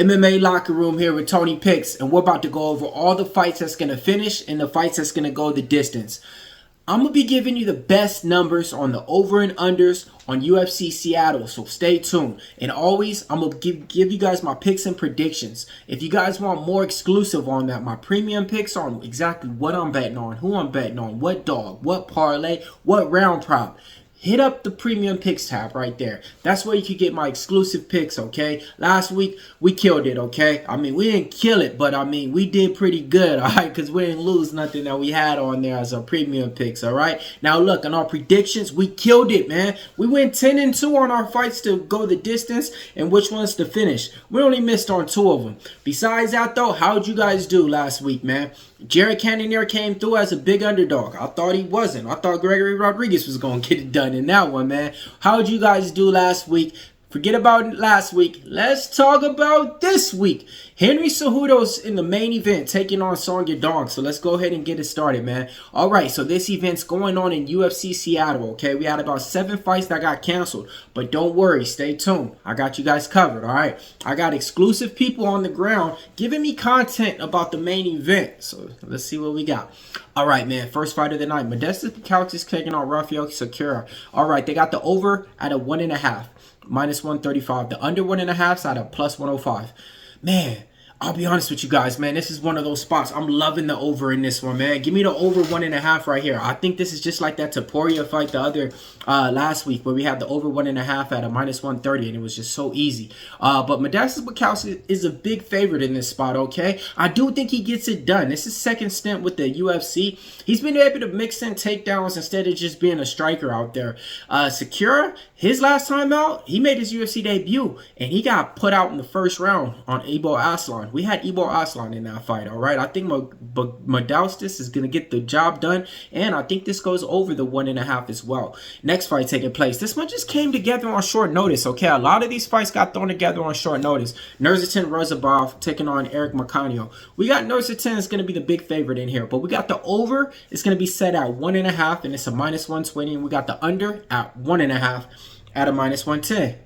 MMA Locker Room here with Tony Picks, and we're about to go over all the fights that's going to finish and the fights that's going to go the distance. I'm going to be giving you the best numbers on the over and unders on UFC Seattle, so stay tuned. And always, I'm going to give you guys my picks and predictions. If you guys want more exclusive on that, my premium picks on exactly what I'm betting on, who I'm betting on, what dog, what parlay, what round prop, hit up the premium picks tab right there. That's where you can get my exclusive picks, okay? Last week, we killed it, okay? I mean, we didn't kill it, but I mean, we did pretty good, all right? Because we didn't lose nothing that we had on there as our premium picks, all right? Now, look, on our predictions, we killed it, man. We went 10-2 on our fights to go the distance and which ones to finish. We only missed on 2 of them. Besides that, though, how'd you guys do last week, man? Jared Cannonier came through as a big underdog. I thought he wasn't. I thought Gregory Rodriguez was going to get it done in that one, man. How'd you guys do last week? Forget about last week. Let's talk about this week. Henry Cejudo's in the main event taking on Song Yadong. So let's go ahead and get it started, man. All right, so this event's going on in UFC Seattle, okay? We had about 7 fights that got canceled. But don't worry, stay tuned. I got you guys covered, all right? I got exclusive people on the ground giving me content about the main event. So let's see what we got. All right, man, first fight of the night. Modestas Bukauskas taking on Rafael Cerqueira. All right, they got the over at a 1.5. Minus 135. The under 1.5's at a plus 105. Man, I'll be honest with you guys, man. This is one of those spots. I'm loving the over in this one, man. Give me the over 1.5 right here. I think this is just like that Topuria fight the other last week where we had the over 1.5 at a minus 130 and it was just so easy. But Modestas Bukauskas is a big favorite in this spot, okay? I do think he gets it done. This is second stint with the UFC. He's been able to mix in takedowns instead of just being a striker out there. Cerqueira, his last time out, he made his UFC debut and he got put out in the first round on Ibo Aslan. We had Ibo Aslan in that fight, all right? I think Modestas is going to get the job done, and I think this goes over the 1.5 as well. Next fight taking place. This one just came together on short notice, okay? A lot of these fights got thrown together on short notice. Nursulton Ruziboev taking on McConico. We got Nursulton is going to be the big favorite in here, but we got the over. It's going to be set at 1.5, and it's a minus 120, and we got the under at 1.5 at a minus 110.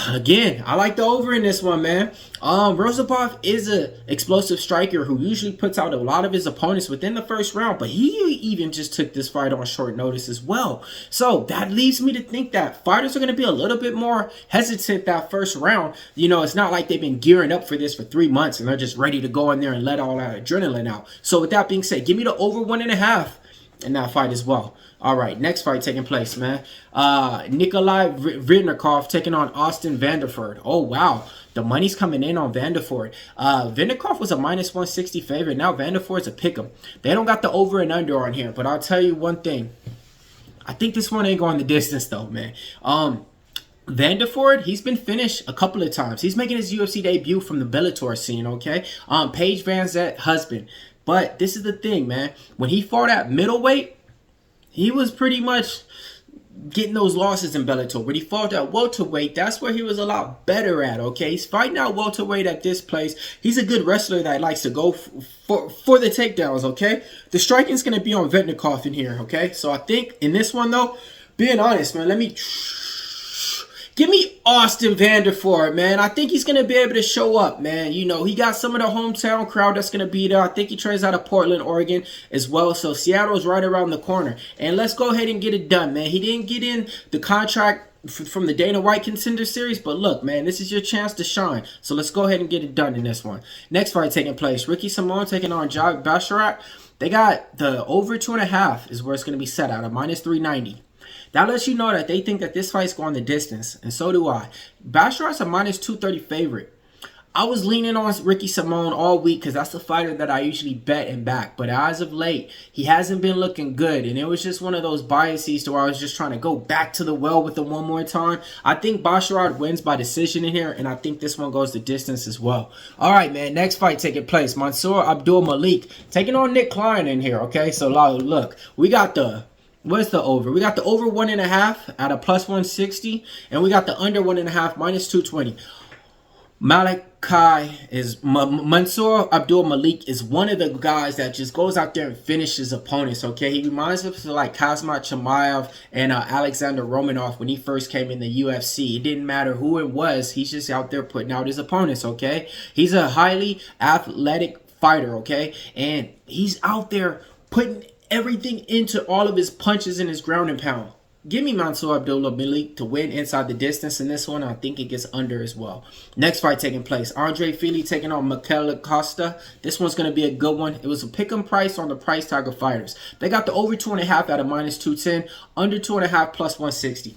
Again, I like the over in this one, man. Ruziboev is an explosive striker who usually puts out a lot of his opponents within the first round, but he even just took this fight on short notice as well. So that leads me to think that fighters are going to be a little bit more hesitant that first round. You know, it's not like they've been gearing up for this for 3 months and they're just ready to go in there and let all that adrenaline out. So with that being said, give me the over 1.5 in that fight as well. All right, next fight taking place, man. Nikolay Veretennikov taking on Austin Vanderford. Oh, wow. The money's coming in on Vanderford. Veretennikov was a minus 160 favorite. Now Vanderford's a pick'em. They don't got the over and under on here, but I'll tell you one thing. I think this one ain't going the distance, though, man. Vanderford, he's been finished a couple of times. He's making his UFC debut from the Bellator scene, okay? Paige Van Zet, husband. But this is the thing, man. When he fought at middleweight, he was pretty much getting those losses in Bellator. When he fought at welterweight, that's where he was a lot better at, okay? He's fighting out welterweight at this place. He's a good wrestler that likes to go for the takedowns, okay? The striking's going to be on Veretennikov in here, okay? So I think in this one, though, being honest, man, give me Austin Vanderford, man. I think he's going to be able to show up, man. You know, he got some of the hometown crowd that's going to be there. I think he trains out of Portland, Oregon as well. So Seattle's right around the corner. And let's go ahead and get it done, man. He didn't get in the contract from the Dana White Contender Series. But look, man, this is your chance to shine. So let's go ahead and get it done in this one. Next fight taking place. Ricky Simon taking on Javid Basharat. They got the over 2.5 is where it's going to be set out, a minus 390. That lets you know that they think that this fight's going the distance, and so do I. Basharat's a minus 230 favorite. I was leaning on Ricky Simon all week because that's the fighter that I usually bet and back. But as of late, he hasn't been looking good. And it was just one of those biases to where I was just trying to go back to the well with him one more time. I think Basharat wins by decision in here, and I think this one goes the distance as well. All right, man. Next fight taking place. Mansur Abdul-Malik taking on Nick Klein in here, okay? So, look, we got the... What's the over? We got the over 1.5 at a plus 160, and we got the under 1.5 minus 220. Mansur Abdul-Malik is one of the guys that just goes out there and finishes opponents, okay? He reminds us of like Kazmat Chimaev and Alexander Romanov when he first came in the UFC. It didn't matter who it was. He's just out there putting out his opponents, okay? He's a highly athletic fighter, okay? And he's out there putting everything into all of his punches and his ground and pound. Give me Mansur Abdul-Malik to win inside the distance in this one. I think it gets under as well. Next fight taking place. Fili taking on Costa. This one's going to be a good one. It was a pick 'em price on the price tag of fighters. They got the over 2.5 at a -210. Under 2.5 plus 160.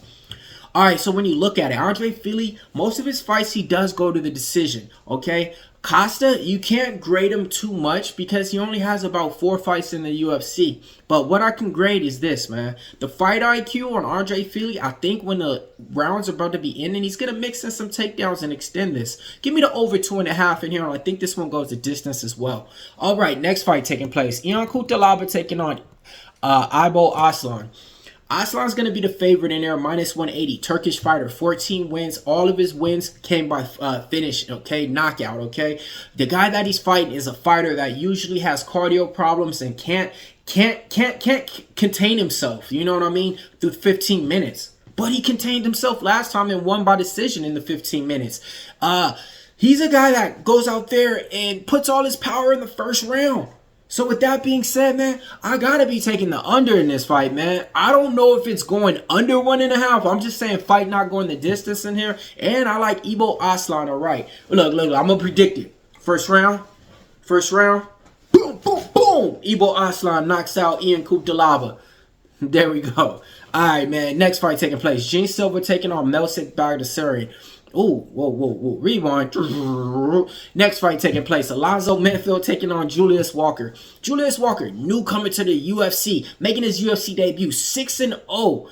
All right, so when you look at it, Fili, most of his fights, he does go to the decision, okay? Costa, you can't grade him too much because he only has about 4 fights in the UFC. But what I can grade is this, man. The fight IQ on Fili, I think when the rounds are about to be in, and he's going to mix in some takedowns and extend this. Give me the over 2.5 in here, and I think this one goes the distance as well. All right, next fight taking place. Cutelaba taking on Ibo Aslan. Aslan's going to be the favorite in there, -180. Turkish fighter, 14 wins. All of his wins came by finish, okay? Knockout, okay? The guy that he's fighting is a fighter that usually has cardio problems and can't contain himself, you know what I mean, through 15 minutes. But he contained himself last time and won by decision in the 15 minutes. He's a guy that goes out there and puts all his power in the first round. So with that being said, man, I gotta be taking the under in this fight, man. I don't know if it's going under 1.5. I'm just saying fight not going the distance in here. And I like Ibo Aslan, all right. Look, I'm gonna predict it. First round. Boom, boom, boom. Ibo Aslan knocks out Cutelaba. There we go. All right, man. Next fight taking place. Silva taking on Melsik Baghdasaryan. Ooh, whoa. Rewind. Next fight taking place. Alonzo Menifield taking on Julius Walker. Julius Walker, newcomer to the UFC, making his UFC debut, 6-0.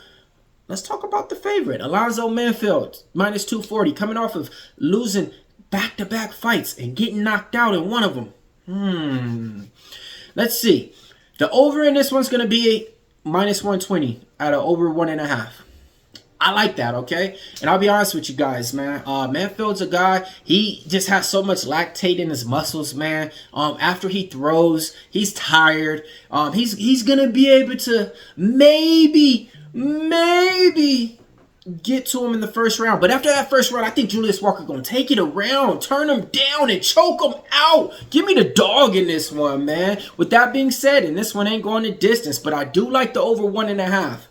Let's talk about the favorite. Alonzo Menifield, -240, coming off of losing back-to-back fights and getting knocked out in one of them. Let's see. The over in this one's going to be -120 at an over 1.5. I like that, okay? And I'll be honest with you guys, man. Manfield's a guy, he just has so much lactate in his muscles, man. After he throws, he's tired. He's going to be able to maybe get to him in the first round. But after that first round, I think Julius Walker going to take it around, turn him down, and choke him out. Give me the dog in this one, man. With that being said, and this one ain't going the distance, but I do like the over 1.5.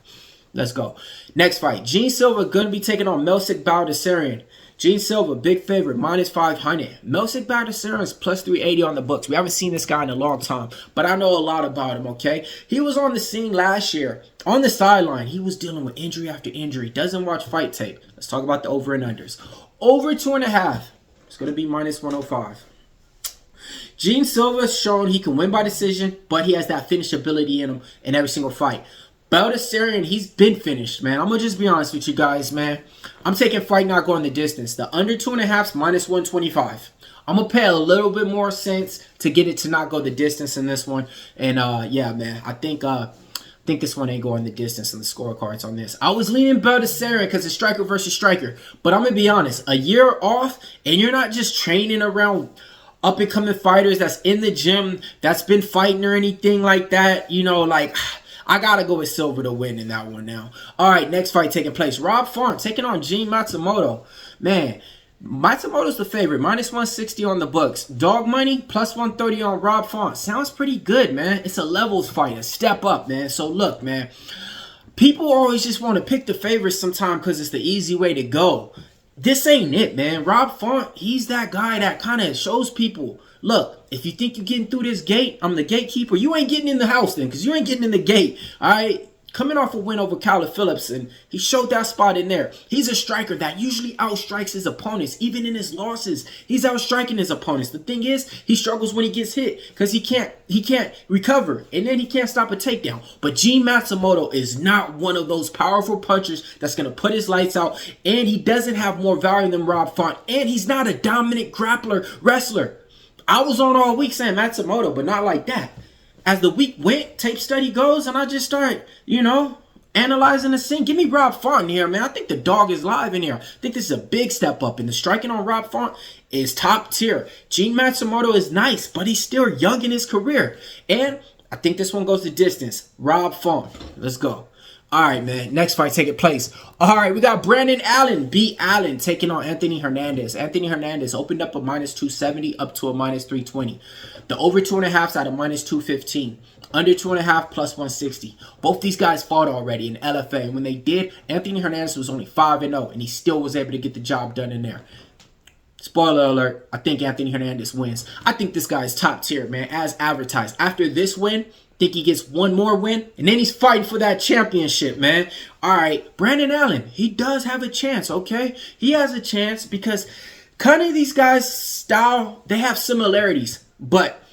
Let's go. Next fight. Silva going to be taking on Melsik Baghdasaryan. Silva, big favorite, -500. Melsik Baghdasaryan is +380 on the books. We haven't seen this guy in a long time, but I know a lot about him, okay? He was on the scene last year. On the sideline, he was dealing with injury after injury. Doesn't watch fight tape. Let's talk about the over and unders. Over 2.5. It's going to be -105. Silva's shown he can win by decision, but he has that finish ability in him in every single fight. Baghdasaryan, he's been finished, man. I'm going to just be honest with you guys, man. I'm taking fight not going the distance. The under 2.5's -125. I'm going to pay a little bit more cents to get it to not go the distance in this one. And, yeah, man, I think this one ain't going the distance in the scorecards on this. I was leaning Baghdasaryan because it's striker versus striker. But I'm going to be honest. A year off, and you're not just training around up-and-coming fighters that's in the gym, that's been fighting or anything like that. You know, like, I got to go with Silva to win in that one now. All right, next fight taking place. Rob Font taking on Matsumoto. Man, Matsumoto's the favorite. -160 on the books. Dog money, +130 on Rob Font. Sounds pretty good, man. It's a levels fight, a step up, man. So look, man. People always just want to pick the favorites sometimes because it's the easy way to go. This ain't it, man. Rob Font, he's that guy that kind of shows people, look, if you think you're getting through this gate, I'm the gatekeeper. You ain't getting in the house then, because you ain't getting in the gate. All right? Coming off a win over Kyler Phillips, and he showed that spot in there. He's a striker that usually outstrikes his opponents. Even in his losses, he's outstriking his opponents. The thing is, he struggles when he gets hit because he can't recover, and then he can't stop a takedown. But Matsumoto is not one of those powerful punchers that's going to put his lights out, and he doesn't have more value than Rob Font, and he's not a dominant grappler wrestler. I was on all week saying Matsumoto, but not like that. As the week went, tape study goes, and I just start, you know, analyzing the scene, give me Rob Font here, man. I think the dog is live in here. I think this is a big step up, and the striking on Rob Font is top tier. Gene Matsumoto is nice, but he's still young in his career. And I think this one goes the distance. Rob Font. Let's go. All right, man. Next fight taking place. All right, we got Brandon Allen, B. Allen, taking on Anthony Hernandez. Anthony Hernandez opened up a -270 up to a -320. The over 2.5 is at a -215. Under 2.5 +160. Both these guys fought already in LFA. And when they did, Anthony Hernandez was only 5-0, and he still was able to get the job done in there. Spoiler alert, I think Anthony Hernandez wins. I think this guy is top tier, man, as advertised. After this win, I think he gets one more win, and then he's fighting for that championship, man. All right, Brandon Allen, he does have a chance, okay? He has a chance because kind of these guys' style, they have similarities. But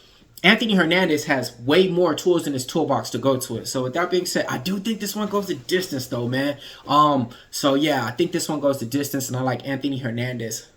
Anthony Hernandez has way more tools in his toolbox to go to it. So with that being said, I do think this one goes the distance, though, man. So yeah, I think this one goes the distance, and I like Anthony Hernandez.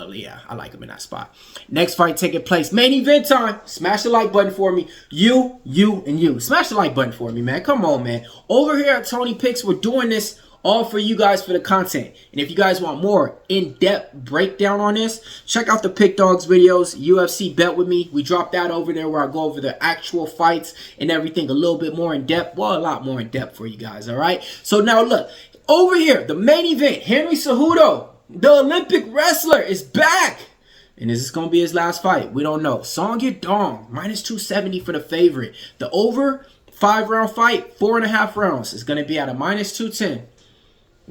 Oh, yeah, I like him in that spot. Next fight taking place. Main event time. Smash the like button for me. You, and you. Smash the like button for me, man. Come on, man. Over here at Tony Picks, we're doing this all for you guys for the content. And if you guys want more in-depth breakdown on this, check out the Pick Dogs videos. UFC Bet With Me. We drop that over there where I go over the actual fights and everything a little bit more in-depth. Well, a lot more in-depth for you guys, all right? So now look. Over here, the main event. Henry Cejudo, the Olympic wrestler, is back. And is this going to be his last fight? We don't know. Song Yadong, -270 for the favorite. The over 5-round fight, 4.5 rounds, is going to be at a -210.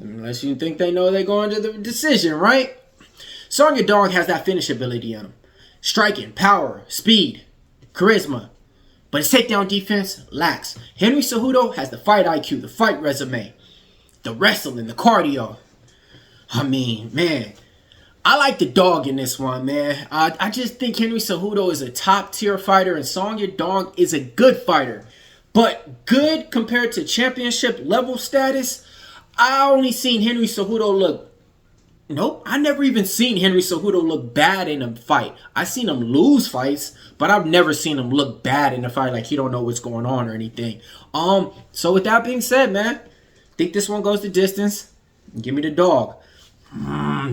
Unless you think they know they're going to the decision, right? Song Yadong has that finish ability in him. Striking, power, speed, charisma. But his takedown defense lacks. Henry Cejudo has the fight IQ, the fight resume, the wrestling, the cardio. I mean, man, I like the dog in this one, man. I just think Henry Cejudo is a top-tier fighter, and Song Yadong is a good fighter. But good compared to championship-level status, I only seen Henry Cejudo look... Nope, I never even seen Henry Cejudo look bad in a fight. I seen him lose fights, but I've never seen him look bad in a fight, like he don't know what's going on or anything. So with that being said, man, I think this one goes the distance. Give me the dog.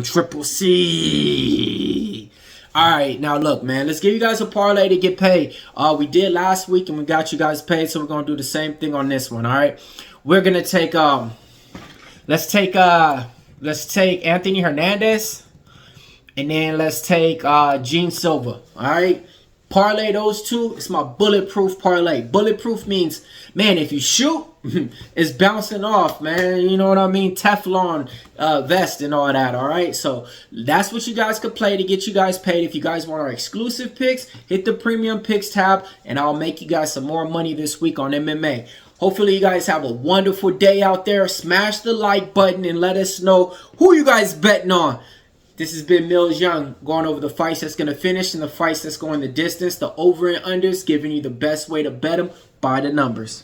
Triple C. Alright, now look, man, let's give you guys a parlay to get paid. We did last week and we got you guys paid, so we're gonna do the same thing on this one. Alright, we're gonna take let's take Anthony Hernandez, and then let's take Gene Silva. Alright, parlay those two. It's my bulletproof parlay. Bulletproof means, man, if you shoot, it's bouncing off, man. You know what I mean? Teflon vest and all that, all right? So that's what you guys could play to get you guys paid. If you guys want our exclusive picks, hit the premium picks tab, and I'll make you guys some more money this week on MMA. Hopefully you guys have a wonderful day out there. Smash the like button and let us know who you guys betting on. This has been Millz Young going over the fights that's going to finish and the fights that's going the distance, the over and unders, giving you the best way to bet them by the numbers.